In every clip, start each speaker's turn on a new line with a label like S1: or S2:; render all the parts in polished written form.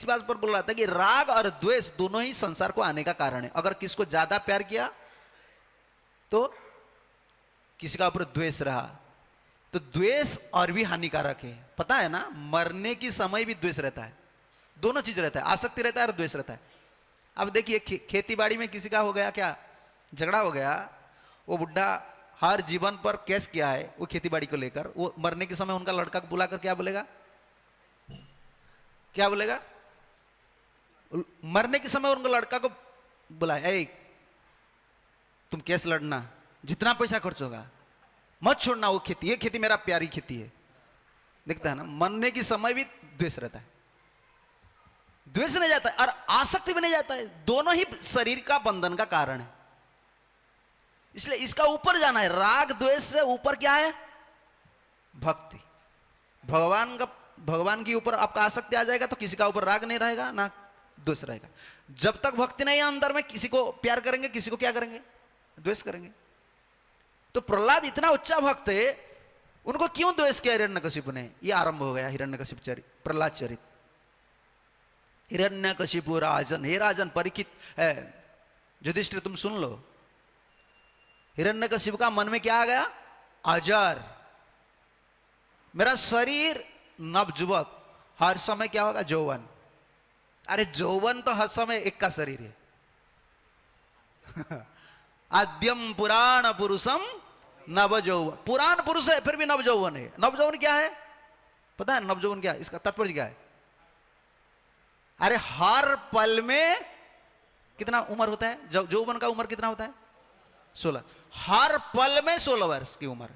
S1: बात पर बोल रहा था कि राग और द्वेष दोनों ही संसार को आने का कारण है। अगर किसको ज्यादा प्यार किया तो किसी का ऊपर द्वेष रहा, तो द्वेष और भी हानिकारक है। पता है ना, मरने की समय भी द्वेष रहता है, दोनों चीज रहता है, आसक्ति रहता है और द्वेष रहता है। अब देखिए खेती बाड़ी में किसी का हो गया क्या, झगड़ा हो गया, वो बुढ़ा हर जीवन पर केस किया है वो खेती बाड़ी को लेकर, वो मरने के समय उनका लड़का को बुलाकर क्या बोलेगा, क्या बोलेगा? मरने के समय उनका लड़का को बुलाए, ए तुम केस लड़ना, जितना पैसा खर्च होगा मत छोड़ना वो खेती, ये खेती मेरा प्यारी खेती है। देखता है ना, मरने की समय भी द्वेष रहता है, द्वेष नहीं जाता है और आसक्ति भी नहीं जाता है। दोनों ही शरीर का बंधन का कारण है, इसलिए इसका ऊपर जाना है। राग द्वेष से ऊपर क्या है? भक्ति। भगवान के ऊपर आपका आसक्ति आ जाएगा तो किसी का ऊपर राग नहीं रहेगा ना द्वेष रहेगा। जब तक भक्ति नहीं है अंदर में, किसी को प्यार करेंगे, किसी को क्या करेंगे? द्वेष करेंगे। तो प्रहलाद इतना उच्चा भक्त है, उनको क्यों द्वेष किया हिरण्यकशिपु ने? ये आरंभ हो गया हिरण्यकशिपु चरित, प्रहलाद चरित। हिरण्यकशिपु राजन, हे राजन परीक्षित है, युधिष्ठिर तुम सुन लो, हिरण्यकशिपु का मन में क्या आ गया? अजर, मेरा शरीर नवजुवक, हर समय क्या होगा? जौवन। अरे जौवन तो हर समय एक का शरीर है। आद्यम पुराण पुरुषम नव जौवन, पुराण पुरुष है फिर भी नव जौवन है। नव जौवन क्या है पता है? नव जौवन क्या है, इसका तात्पर्य क्या है? अरे हर पल में कितना उम्र होता है? जौवन का उम्र कितना होता है? 16। हर पल में 16 वर्ष की उम्र,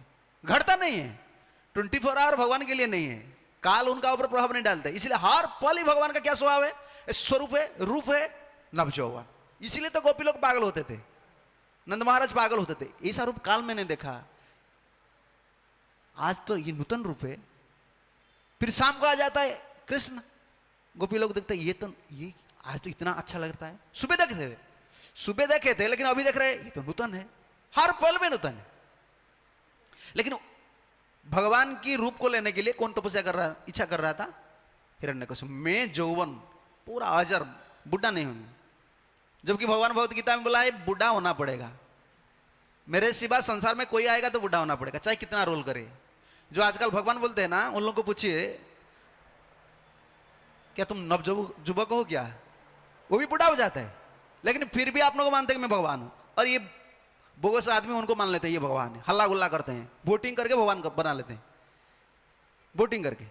S1: घटता नहीं है। 24 आवर भगवान के लिए नहीं है, काल उनका ऊपर प्रभाव नहीं डालता है। इसलिए हर पल ही भगवान का क्या स्वभाव है? स्वरूप है, रूप है नवजौवन। इसीलिए तो गोपी लोग पागल होते थे, नंद महाराज पागल होते थे, ऐसा रूप काल में नहीं देखा। आज तो ये नूतन रूप है। फिर शाम को आ जाता है कृष्ण, गोपी लोग देखते ये तो ये आज तो इतना अच्छा लगता है। सुबह देखे थे लेकिन अभी देख रहे ये तो नूतन है, हर पल में नूतन है। लेकिन भगवान की रूप को लेने के लिए कौन तपस्या कर रहा, इच्छा कर रहा था? हिरण्यकशिपु। मैं जौवन पूरा अजर, बुढ़ा नहीं हूं। जबकि भगवान भगवत गीता में बोला है बुढ़ा होना पड़ेगा, मेरे सिवा संसार में कोई आएगा तो बुढ़ा होना पड़ेगा, चाहे कितना रोल करे। जो आजकल भगवान बोलते हैं ना, उन लोगों को पूछिए क्या तुम नवजुवक हो क्या, वो भी बुढ़ा हो जाता है, लेकिन फिर भी आप लोग मानते हैं कि मैं भगवान हूं। और ये बोगस आदमी उनको मान लेते हैं ये भगवान है, हल्ला गुल्ला करते हैं, वोटिंग करके भगवान बना लेते हैं, वोटिंग करके।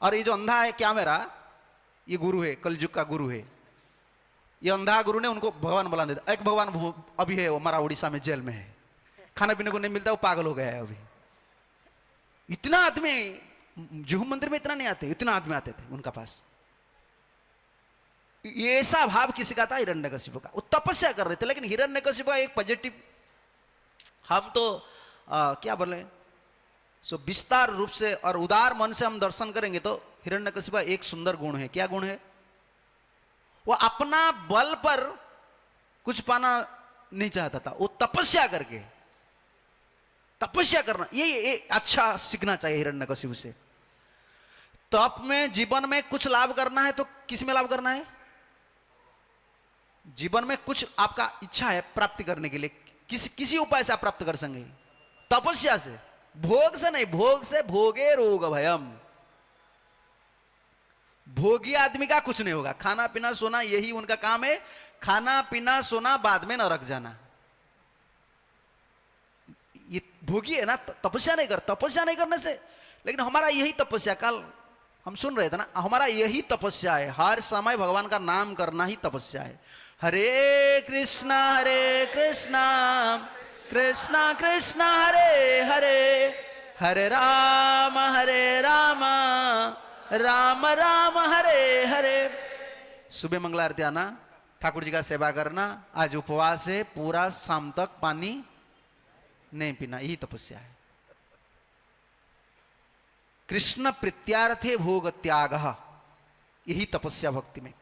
S1: और ये जो अंधा है क्या मेरा, ये गुरु है, कलयुग का गुरु है। ये अंधा गुरु ने उनको भगवान बना देता। एक भगवान अभी है, वो हमारा उड़ीसा में जेल में है, खाना पीने को नहीं मिलता, वो पागल हो गया है अभी। इतना आदमी जुहू मंदिर में इतना नहीं आते, इतना आदमी आते थे उनका पास। ये ऐसा भाव किसी का था हिरण्यकशिपु का, वो तपस्या कर रहे थे। लेकिन हिरण्यकशिपु का एक पॉजिटिव, हम तो क्या बोले, सो विस्तार रूप से और उदार मन से हम दर्शन करेंगे तो हिरण्यकशिपु का एक सुंदर गुण है। क्या गुण है? वो अपना बल पर कुछ पाना नहीं चाहता था, वो तपस्या करके, तपस्या करना ये अच्छा सीखना चाहिए हिरण्यकशिपु से। तप में जीवन में कुछ लाभ करना है तो किस में लाभ करना है? जीवन में कुछ आपका इच्छा है प्राप्ति करने के लिए, किसी उपाय से आप प्राप्त कर सकेंगे, तपस्या से, भोग से नहीं। भोग से भोगे रोग भयम, भोगी आदमी का कुछ नहीं होगा। खाना पीना सोना यही उनका काम है, खाना पीना सोना, बाद में नरक जाना। ये भोगी है ना, तपस्या नहीं कर, तपस्या नहीं करने से। लेकिन हमारा यही तपस्या, कल हम सुन रहे थे ना, हमारा यही तपस्या है, हर समय भगवान का नाम करना ही तपस्या है। हरे कृष्णा कृष्णा कृष्णा हरे हरे, हरे राम राम राम हरे हरे। सुबह मंगला आरती आना, ठाकुर जी का सेवा करना, आज उपवास है, पूरा शाम तक पानी नहीं पीना, यही तपस्या है। कृष्ण प्रीत्यार्थे भोग त्याग, यही तपस्या भक्ति में,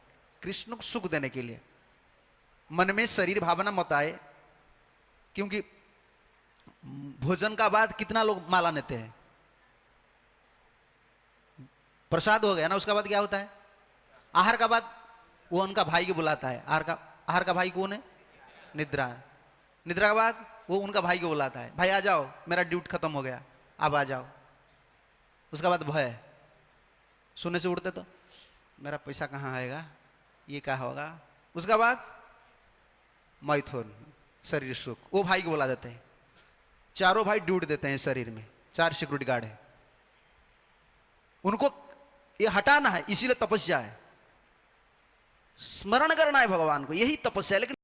S1: कृष्ण को सुख देने के लिए। मन में शरीर भावना मत आए, क्योंकि भोजन का बाद कितना लोग माला लेते हैं, प्रसाद हो गया ना, उसका बाद क्या होता है? आहार का बाद वो उनका भाई को बुलाता है। आहार का भाई कौन है? निद्रा। निद्रा के बाद वो उनका भाई को बुलाता है, भाई आ जाओ, मेरा ड्यूटी खत्म हो गया, अब आ जाओ। उसके बाद भय, सोने से उठते तो मेरा पैसा कहाँ आएगा, ये क्या होगा। उसके बाद मैथुन, शरीर सुख, वो भाई को बुला देते हैं। चारों भाई ड्यूटी देते हैं शरीर में, 4 सिक्योरिटी गार्ड है, उनको ये हटाना है, इसीलिए तपस्या है, स्मरण करना है भगवान को, यही तपस्या है। लेकिन